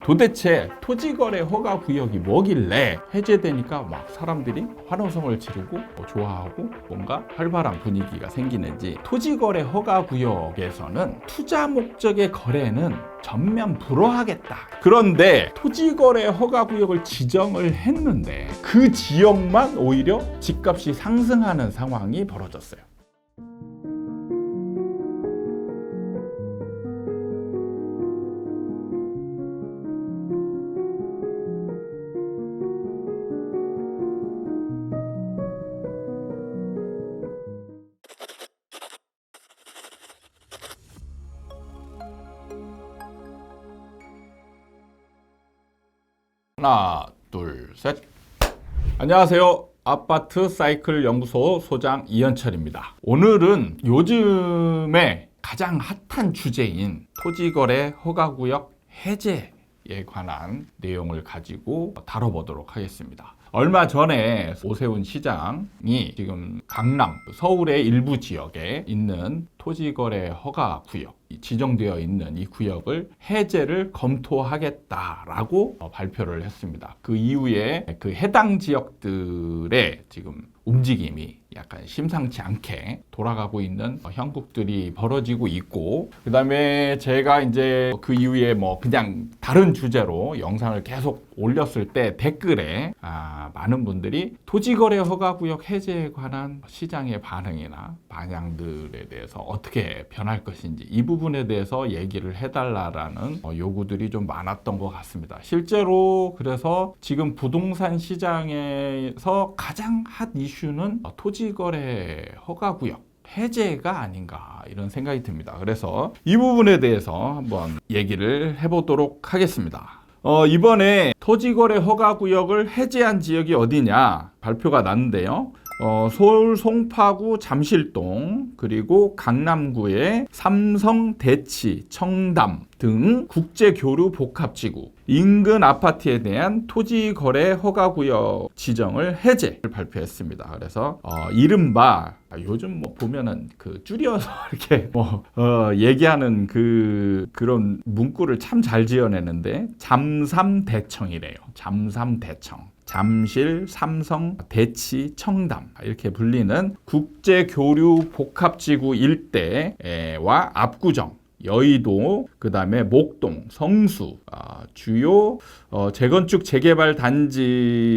도대체 토지거래 허가구역이 뭐길래 해제되니까 막 사람들이 환호성을 지르고 좋아하고 뭔가 활발한 분위기가 생기는지. 토지거래 허가구역에서는 투자 목적의 거래는 전면 불허하겠다. 그런데 토지거래 허가구역을 지정을 했는데 그 지역만 오히려 집값이 상승하는 상황이 벌어졌어요. 하나, 둘, 셋. 안녕하세요. 아파트 사이클 연구소 소장 이현철입니다. 오늘은 요즘에 가장 핫한 주제인 토지거래 허가구역 해제에 관한 내용을 가지고 다뤄보도록 하겠습니다. 얼마 전에 오세훈 시장이 지금 강남, 서울의 일부 지역에 있는 토지거래 허가구역, 지정되어 있는 이 구역을 해제를 검토하겠다라고 발표를 했습니다. 그 이후에 그 해당 지역들의 지금 움직임이 약간 심상치 않게 돌아가고 있는 형국들이 벌어지고 있고, 그 다음에 제가 이제 그 이후에 뭐 그냥 다른 주제로 영상을 계속 올렸을 때 댓글에 많은 분들이 토지거래 허가구역 해제에 관한 시장의 반응이나 방향들에 대해서 어떻게 변할 것인지 이 부분에 대해서 얘기를 해달라라는 요구들이 좀 많았던 것 같습니다. 실제로 그래서 지금 부동산 시장에서 가장 핫 이슈는 토지거래 허가구역 해제가 아닌가 이런 생각이 듭니다. 그래서 이 부분에 대해서 한번 얘기를 해보도록 하겠습니다. 이번에 토지거래 허가구역을 해제한 지역이 어디냐 발표가 났는데요. 서울 송파구 잠실동, 그리고 강남구의 삼성, 대치, 청담 등 국제교류 복합지구 인근 아파트에 대한 토지거래 허가구역 지정을 해제를 발표했습니다. 그래서 이른바 요즘 뭐 보면은 그 줄여서 이렇게 얘기하는 그런 문구를 참 잘 지어내는데 잠삼대청이래요. 잠삼대청. 잠실, 삼성, 대치, 청담 이렇게 불리는 국제교류 복합지구 일대와 압구정, 여의도, 그 다음에 목동, 성수, 주요 재건축 재개발 단지가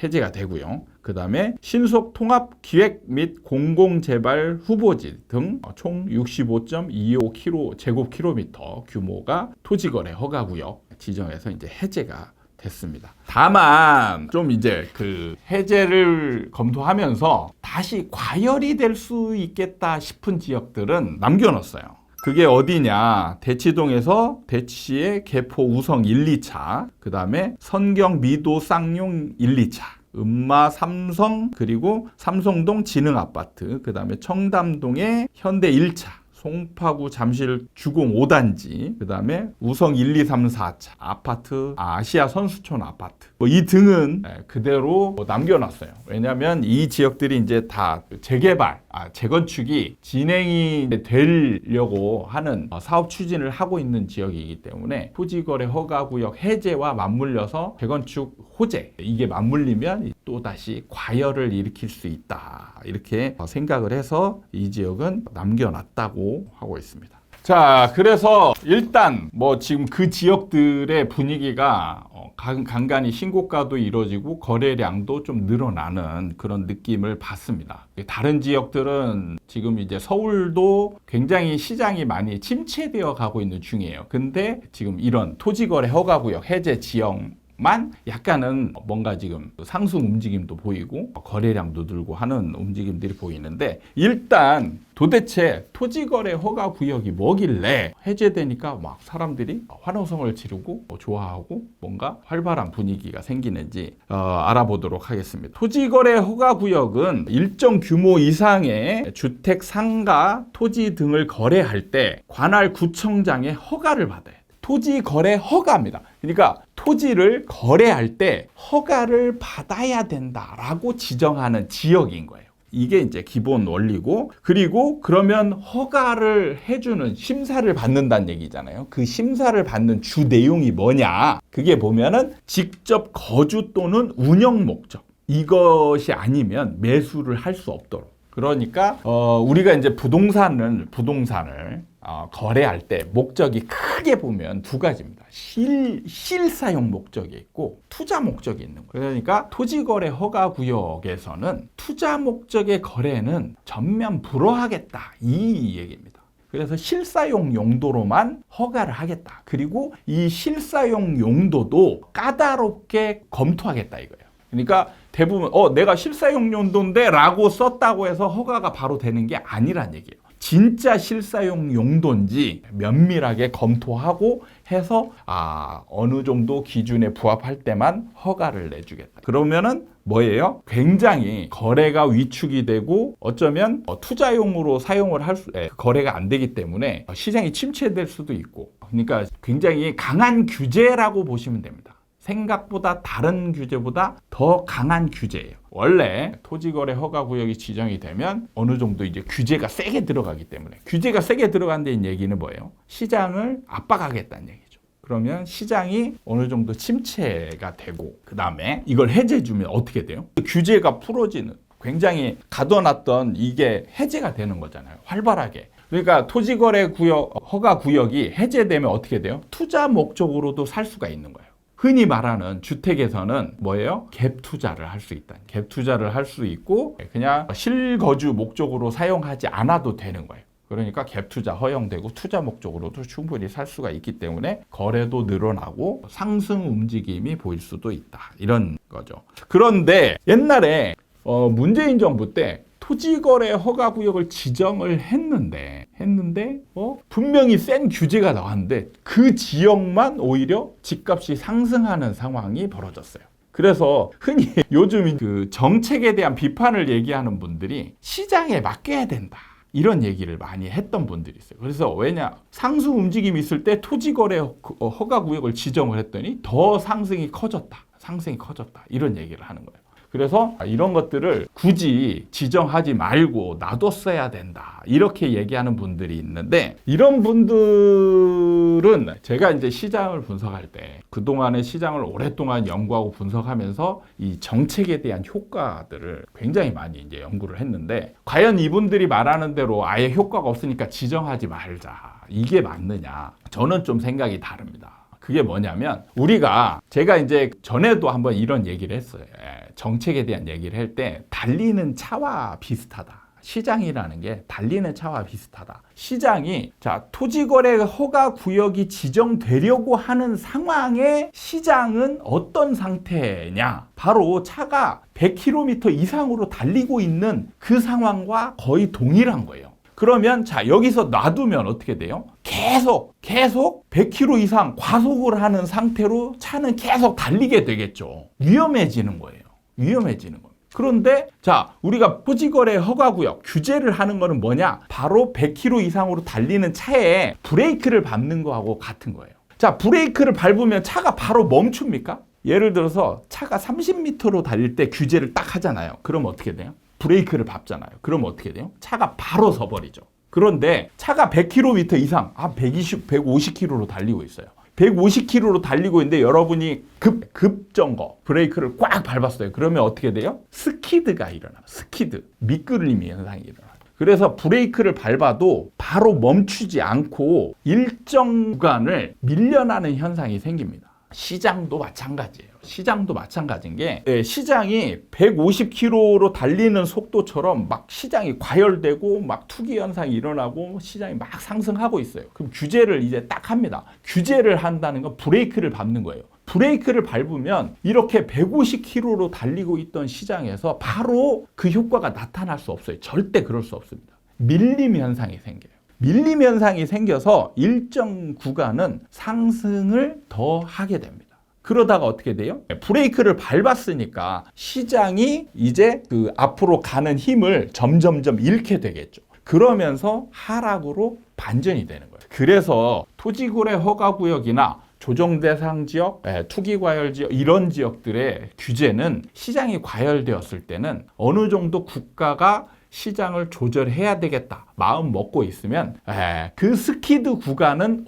해제가 되고요. 그 다음에 신속 통합 기획 및 공공재발 후보지 등 총 65.25 제곱킬로미터 규모가 토지거래 허가구역 지정해서 이제 해제가 됐습니다. 다만 좀 이제 그 해제를 검토하면서 다시 과열이 될 수 있겠다 싶은 지역들은 남겨놨어요. 그게 어디냐? 대치동에서 대치의 개포 우성 1, 2차, 그 다음에 선경 미도 쌍용 1, 2차, 음마 삼성, 그리고 삼성동 진흥아파트, 그 다음에 청담동의 현대 1차, 송파구 잠실 주공 5단지, 그 다음에 우성 1, 2, 3, 4차 아파트, 아시아 선수촌 아파트 이 등은 그대로 남겨놨어요. 왜냐하면 이 지역들이 이제 다 재개발, 재건축이 진행이 되려고 하는 사업 추진을 하고 있는 지역이기 때문에 토지거래 허가구역 해제와 맞물려서 재건축 호재, 이게 맞물리면 또다시 과열을 일으킬 수 있다 이렇게 생각을 해서 이 지역은 남겨놨다고 하고 있습니다. 자, 그래서 일단 뭐 지금 그 지역들의 분위기가 간간히 신고가도 이루어지고 거래량도 좀 늘어나는 그런 느낌을 받습니다. 다른 지역들은 지금 이제 서울도 굉장히 시장이 많이 침체되어 가고 있는 중이에요. 근데 지금 이런 토지거래 허가구역 해제 지역만 약간은 뭔가 지금 상승 움직임도 보이고 거래량도 늘고 하는 움직임들이 보이는데, 일단 도대체 토지거래 허가구역이 뭐길래 해제되니까 막 사람들이 환호성을 지르고 좋아하고 뭔가 활발한 분위기가 생기는지 알아보도록 하겠습니다. 토지거래 허가구역은 일정 규모 이상의 주택, 상가, 토지 등을 거래할 때 관할 구청장의 허가를 받아요. 토지 거래 허가입니다. 그러니까 토지를 거래할 때 허가를 받아야 된다라고 지정하는 지역인 거예요. 이게 이제 기본 원리고, 그리고 그러면 허가를 해주는 심사를 받는다는 얘기잖아요. 그 심사를 받는 주 내용이 뭐냐? 그게 보면은 직접 거주 또는 운영 목적. 이것이 아니면 매수를 할 수 없도록. 그러니까 우리가 이제 부동산을 거래할 때 목적이 크게 보면 두 가지입니다. 실사용 목적이 있고 투자 목적이 있는 거예요. 그러니까 토지거래 허가구역에서는 투자 목적의 거래는 전면 불허하겠다, 이 얘기입니다. 그래서 실사용 용도로만 허가를 하겠다. 그리고 이 실사용 용도도 까다롭게 검토하겠다 이거예요. 그러니까 대부분 내가 실사용 용도인데 라고 썼다고 해서 허가가 바로 되는 게 아니란 얘기예요. 진짜 실사용 용도인지 면밀하게 검토하고 해서 어느 정도 기준에 부합할 때만 허가를 내주겠다. 그러면은 뭐예요? 굉장히 거래가 위축이 되고 어쩌면 투자용으로 사용을 거래가 안 되기 때문에 시장이 침체될 수도 있고, 그러니까 굉장히 강한 규제라고 보시면 됩니다. 생각보다 다른 규제보다 더 강한 규제예요. 원래 토지거래 허가구역이 지정이 되면 어느 정도 이제 규제가 세게 들어가기 때문에, 규제가 세게 들어간다는 얘기는 뭐예요? 시장을 압박하겠다는 얘기죠. 그러면 시장이 어느 정도 침체가 되고, 그 다음에 이걸 해제해주면 어떻게 돼요? 규제가 풀어지는, 굉장히 가둬놨던 이게 해제가 되는 거잖아요. 활발하게. 그러니까 토지거래 허가구역이 해제되면 어떻게 돼요? 투자 목적으로도 살 수가 있는 거예요. 흔히 말하는 주택에서는 뭐예요? 갭 투자를 할 수 있다. 갭 투자를 할 수 있고 그냥 실거주 목적으로 사용하지 않아도 되는 거예요. 그러니까 갭 투자 허용되고 투자 목적으로도 충분히 살 수가 있기 때문에 거래도 늘어나고 상승 움직임이 보일 수도 있다. 이런 거죠. 그런데 옛날에 문재인 정부 때 토지거래 허가구역을 지정을 했는데 분명히 센 규제가 나왔는데 그 지역만 오히려 집값이 상승하는 상황이 벌어졌어요. 그래서 흔히 요즘 그 정책에 대한 비판을 얘기하는 분들이 시장에 맡겨야 된다, 이런 얘기를 많이 했던 분들이 있어요. 그래서 왜냐? 상승 움직임이 있을 때 토지거래 허가구역을 지정을 했더니 더 상승이 커졌다, 이런 얘기를 하는 거예요. 그래서 이런 것들을 굳이 지정하지 말고 놔뒀어야 된다, 이렇게 얘기하는 분들이 있는데, 이런 분들은 제가 이제 시장을 분석할 때 그동안의 시장을 오랫동안 연구하고 분석하면서 이 정책에 대한 효과들을 굉장히 많이 이제 연구를 했는데, 과연 이분들이 말하는 대로 아예 효과가 없으니까 지정하지 말자, 이게 맞느냐? 저는 좀 생각이 다릅니다. 그게 뭐냐면, 제가 이제 전에도 한번 이런 얘기를 했어요. 정책에 대한 얘기를 할 때 달리는 차와 비슷하다. 시장이라는 게 달리는 차와 비슷하다. 시장이 토지거래 허가구역이 지정되려고 하는 상황에 시장은 어떤 상태냐? 바로 차가 100km 이상으로 달리고 있는 그 상황과 거의 동일한 거예요. 그러면 여기서 놔두면 어떻게 돼요? 계속 100km 이상 과속을 하는 상태로 차는 계속 달리게 되겠죠. 위험해지는 거예요. 그런데 우리가 토지거래 허가구역 규제를 하는 거는 뭐냐? 바로 100km 이상으로 달리는 차에 브레이크를 밟는 거하고 같은 거예요. 브레이크를 밟으면 차가 바로 멈춥니까? 예를 들어서 차가 30m로 달릴 때 규제를 딱 하잖아요. 그럼 어떻게 돼요? 브레이크를 밟잖아요. 그럼 어떻게 돼요? 차가 바로 서버리죠. 그런데 차가 100km 이상, 150km로 달리고 있어요. 150km로 달리고 있는데 여러분이 급정거, 브레이크를 꽉 밟았어요. 그러면 어떻게 돼요? 스키드가 일어나요. 미끄러짐 현상이 일어나요. 그래서 브레이크를 밟아도 바로 멈추지 않고 일정 구간을 밀려나는 현상이 생깁니다. 시장도 마찬가지인 게, 시장이 150km로 달리는 속도처럼 막 시장이 과열되고 막 투기 현상이 일어나고 시장이 막 상승하고 있어요. 그럼 규제를 이제 딱 합니다. 규제를 한다는 건 브레이크를 밟는 거예요. 브레이크를 밟으면 이렇게 150km로 달리고 있던 시장에서 바로 그 효과가 나타날 수 없어요. 절대 그럴 수 없습니다. 밀림 현상이 생겨요. 밀림 현상이 생겨서 일정 구간은 상승을 더 하게 됩니다. 그러다가 어떻게 돼요? 브레이크를 밟았으니까 시장이 이제 그 앞으로 가는 힘을 점점점 잃게 되겠죠. 그러면서 하락으로 반전이 되는 거예요. 그래서 토지거래 허가구역이나 조정 대상 지역, 투기 과열 지역 이런 지역들의 규제는 시장이 과열되었을 때는 어느 정도 국가가 시장을 조절해야 되겠다 마음 먹고 있으면 그 스키드 구간은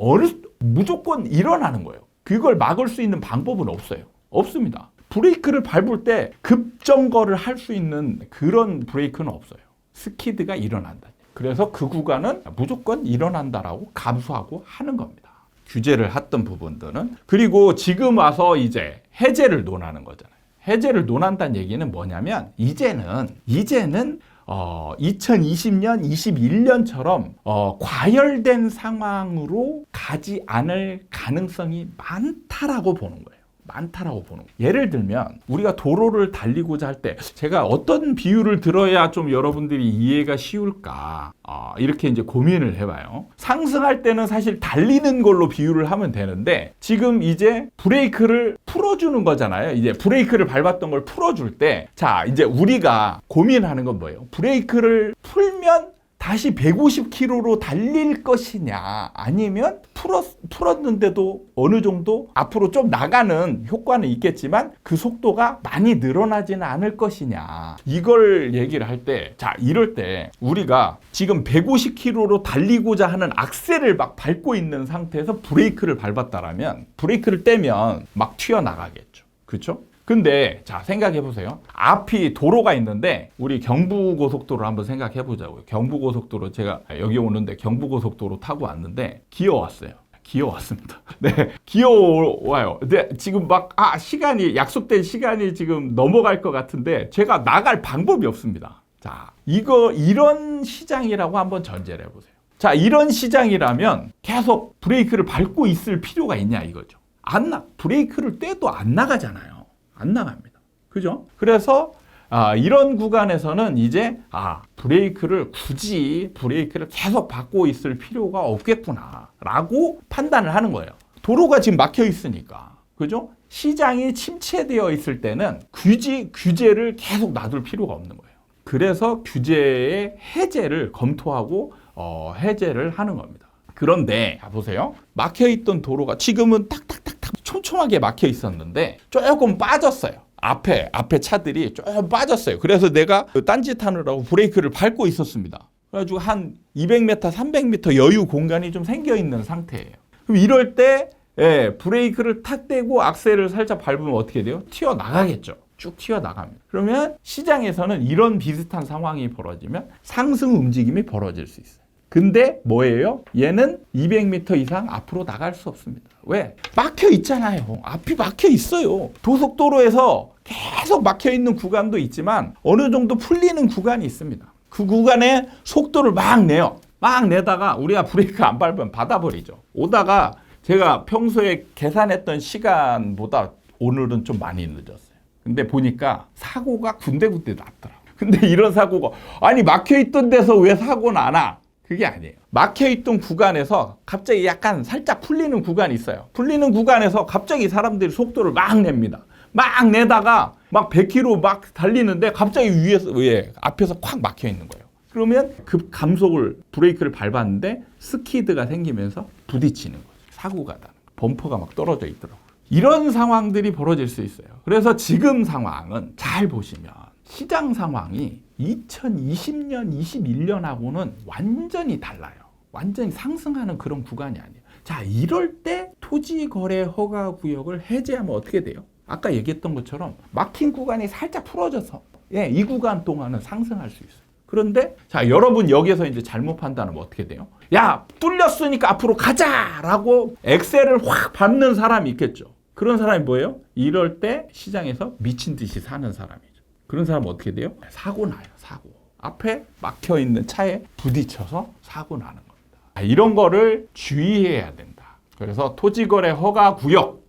무조건 일어나는 거예요. 그걸 막을 수 있는 방법은 없어요. 없습니다. 브레이크를 밟을 때 급정거를 할 수 있는 그런 브레이크는 없어요. 스키드가 일어난다. 그래서 그 구간은 무조건 일어난다라고 감수하고 하는 겁니다. 규제를 했던 부분들은. 그리고 지금 와서 이제 해제를 논하는 거잖아요. 해제를 논한다는 얘기는 뭐냐면 이제는 2020년, 21년처럼 과열된 상황으로 가지 않을 가능성이 많다라고 보는 거예요. 많다라고 보는 거예요. 예를 들면 우리가 도로를 달리고자 할 때 제가 어떤 비유를 들어야 좀 여러분들이 이해가 쉬울까 이렇게 이제 고민을 해봐요. 상승할 때는 사실 달리는 걸로 비유를 하면 되는데 지금 이제 브레이크를 풀어주는 거잖아요. 이제 브레이크를 밟았던 걸 풀어줄 때 자 이제 우리가 고민하는 건 뭐예요? 브레이크를 풀면 다시 150km로 달릴 것이냐 아니면 풀었는데도 어느 정도 앞으로 좀 나가는 효과는 있겠지만 그 속도가 많이 늘어나지는 않을 것이냐 이걸 얘기를 할 때 자 이럴 때 우리가 지금 150km로 달리고자 하는 악셀을 막 밟고 있는 상태에서 브레이크를 밟았다라면 브레이크를 떼면 막 튀어나가겠죠. 그렇죠? 근데 자 생각해 보세요. 앞이 도로가 있는데 우리 경부고속도로 한번 생각해 보자고요. 경부고속도로 제가 여기 오는데 경부고속도로 타고 왔는데 기어왔어요. 기어왔습니다. 네, 기어와요. 근데 지금 막 시간이 약속된 시간이 지금 넘어갈 것 같은데 제가 나갈 방법이 없습니다. 자, 이런 시장이라고 한번 전제를 해보세요. 자, 이런 시장이라면 계속 브레이크를 밟고 있을 필요가 있냐 이거죠. 브레이크를 떼도 안 나가잖아요. 안 나갑니다. 그죠? 그래서 이런 구간에서는 이제 브레이크를 계속 밟고 있을 필요가 없겠구나 라고 판단을 하는 거예요. 도로가 지금 막혀 있으니까. 그죠? 시장이 침체되어 있을 때는 규제를 계속 놔둘 필요가 없는 거예요. 그래서 규제의 해제를 검토하고 해제를 하는 겁니다. 그런데 보세요. 막혀있던 도로가 지금은 탁탁탁탁 촘촘하게 막혀 있었는데 조금 빠졌어요. 앞에 차들이 조금 빠졌어요. 그래서 내가 딴짓하느라고 브레이크를 밟고 있었습니다. 그래가지고 한 200m, 300m 여유 공간이 좀 생겨 있는 상태예요. 그럼 이럴 때 브레이크를 탁 떼고 악셀을 살짝 밟으면 어떻게 돼요? 튀어나가겠죠. 쭉 튀어나갑니다. 그러면 시장에서는 이런 비슷한 상황이 벌어지면 상승 움직임이 벌어질 수 있어요. 근데 뭐예요? 얘는 200m 이상 앞으로 나갈 수 없습니다. 왜? 막혀 있잖아요. 앞이 막혀 있어요. 고속도로에서 계속 막혀 있는 구간도 있지만 어느 정도 풀리는 구간이 있습니다. 그 구간에 속도를 막 내요. 막 내다가 우리가 브레이크 안 밟으면 받아버리죠. 오다가 제가 평소에 계산했던 시간보다 오늘은 좀 많이 늦었어요. 근데 보니까 사고가 군데군데 났더라고요. 근데 이런 사고가 막혀있던 데서 왜 사고는 안 나? 그게 아니에요. 막혀있던 구간에서 갑자기 약간 살짝 풀리는 구간이 있어요. 풀리는 구간에서 갑자기 사람들이 속도를 막 냅니다. 막 내다가 막 100km 막 달리는데 갑자기 앞에서 콱 막혀있는 거예요. 그러면 급 감속을 브레이크를 밟았는데 스키드가 생기면서 부딪히는 거죠. 사고가 나는 거예요. 범퍼가 막 떨어져 있더라고요. 이런 상황들이 벌어질 수 있어요. 그래서 지금 상황은 잘 보시면 시장 상황이 2020년, 21년하고는 완전히 달라요. 완전히 상승하는 그런 구간이 아니에요. 자, 이럴 때 토지거래 허가구역을 해제하면 어떻게 돼요? 아까 얘기했던 것처럼 막힌 구간이 살짝 풀어져서 이 구간 동안은 상승할 수 있어요. 그런데 자, 여러분 여기서 이제 잘못 판단하면 어떻게 돼요? 야, 뚫렸으니까 앞으로 가자라고 엑셀을 확 밟는 사람이 있겠죠. 그런 사람이 뭐예요? 이럴 때 시장에서 미친 듯이 사는 사람이죠. 그런 사람은 어떻게 돼요? 사고 나요. 사고. 앞에 막혀있는 차에 부딪혀서 사고 나는 겁니다. 이런 거를 주의해야 된다. 그래서 토지거래 허가구역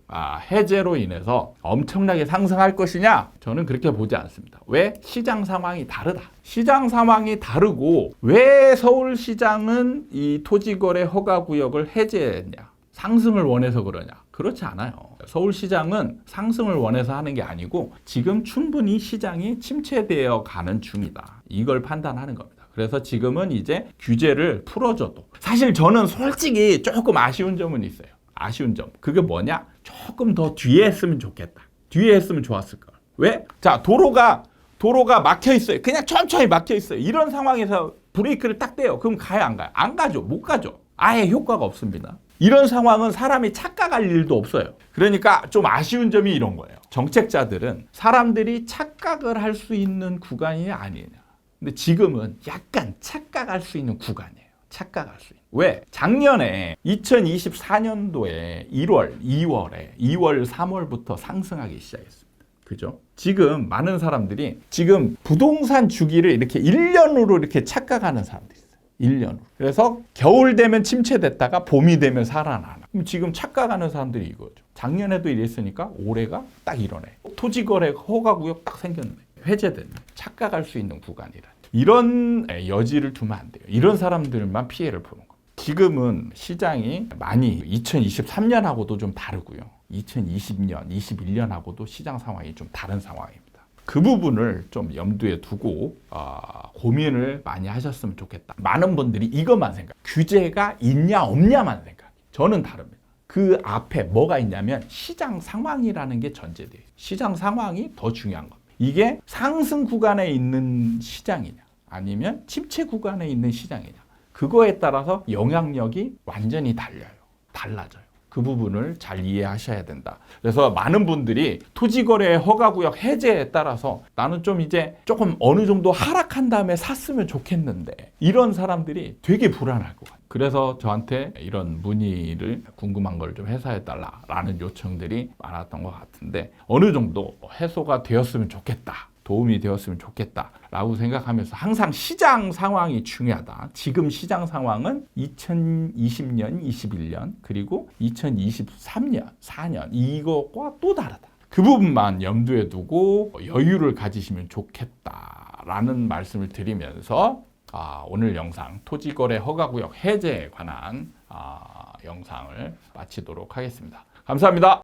해제로 인해서 엄청나게 상승할 것이냐? 저는 그렇게 보지 않습니다. 왜? 시장 상황이 다르다. 시장 상황이 다르고 왜 서울시장은 이 토지거래 허가구역을 해제했냐? 상승을 원해서 그러냐? 그렇지 않아요. 서울시장은 상승을 원해서 하는 게 아니고 지금 충분히 시장이 침체되어 가는 중이다. 이걸 판단하는 겁니다. 그래서 지금은 이제 규제를 풀어줘도 사실 저는 솔직히 조금 아쉬운 점은 있어요. 아쉬운 점. 그게 뭐냐? 조금 더 뒤에 했으면 좋겠다. 뒤에 했으면 좋았을 걸. 왜? 자, 도로가 막혀 있어요. 그냥 천천히 막혀 있어요. 이런 상황에서 브레이크를 딱 떼요. 그럼 가요, 안 가요? 안 가죠. 못 가죠. 아예 효과가 없습니다. 이런 상황은 사람이 착각할 일도 없어요. 그러니까 좀 아쉬운 점이 이런 거예요. 정책자들은 사람들이 착각을 할 수 있는 구간이 아니냐. 근데 지금은 약간 착각할 수 있는 구간이에요. 착각할 수 있는. 왜? 작년에 2024년도에 1월, 2월, 3월부터 상승하기 시작했습니다. 그죠? 지금 많은 사람들이 지금 부동산 주기를 이렇게 1년으로 이렇게 착각하는 사람들이 있어요. 1년으로. 그래서 겨울 되면 침체됐다가 봄이 되면 살아나는. 그럼 지금 착각하는 사람들이 이거죠. 작년에도 이랬으니까 올해가 딱 이러네. 토지거래 허가구역 딱 생겼네. 해제됐네. 착각할 수 있는 구간이라. 이런 여지를 두면 안 돼요. 이런 사람들만 피해를 보는 거예요. 지금은 시장이 많이 2023년하고도 좀 다르고요. 2020년, 21년하고도 시장 상황이 좀 다른 상황입니다. 그 부분을 좀 염두에 두고 고민을 많이 하셨으면 좋겠다. 많은 분들이 이것만 생각. 규제가 있냐 없냐만 생각. 저는 다릅니다. 그 앞에 뭐가 있냐면 시장 상황이라는 게 전제돼요. 시장 상황이 더 중요한 겁니다. 이게 상승 구간에 있는 시장이냐 아니면 침체 구간에 있는 시장이냐 그거에 따라서 영향력이 완전히 달라져요. 그 부분을 잘 이해하셔야 된다. 그래서 많은 분들이 토지거래 허가구역 해제에 따라서 나는 좀 이제 조금 어느 정도 하락한 다음에 샀으면 좋겠는데 이런 사람들이 되게 불안할 것 같아요. 그래서 저한테 이런 문의를 궁금한 걸 좀 해소해달라라는 요청들이 많았던 것 같은데 어느 정도 해소가 되었으면 좋겠다. 도움이 되었으면 좋겠다라고 생각하면서 항상 시장 상황이 중요하다. 지금 시장 상황은 2020년, 21년 그리고 2023년, 4년 이것과 또 다르다. 그 부분만 염두에 두고 여유를 가지시면 좋겠다라는 말씀을 드리면서 오늘 영상 토지거래 허가구역 해제에 관한 영상을 마치도록 하겠습니다. 감사합니다.